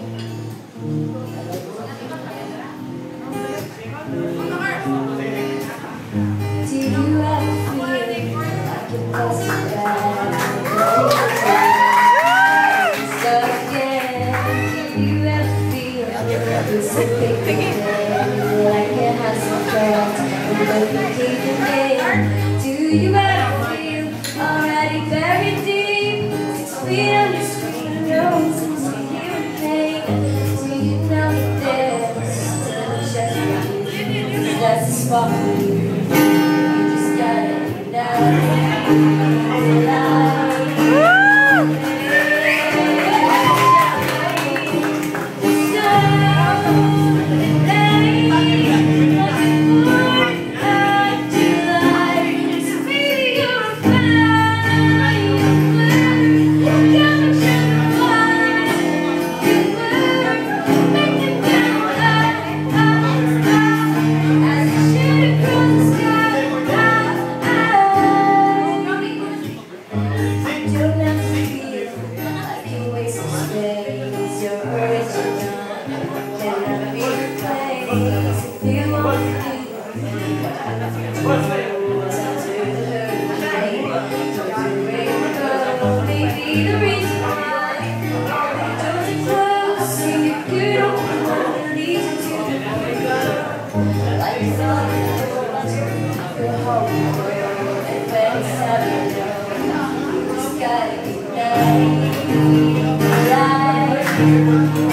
Do you ever feel already buried deep? 6 feet under screen room, 6 feet here in pain. Do you know that there's just you? That's the spot for you. You just gotta know. Gotta keep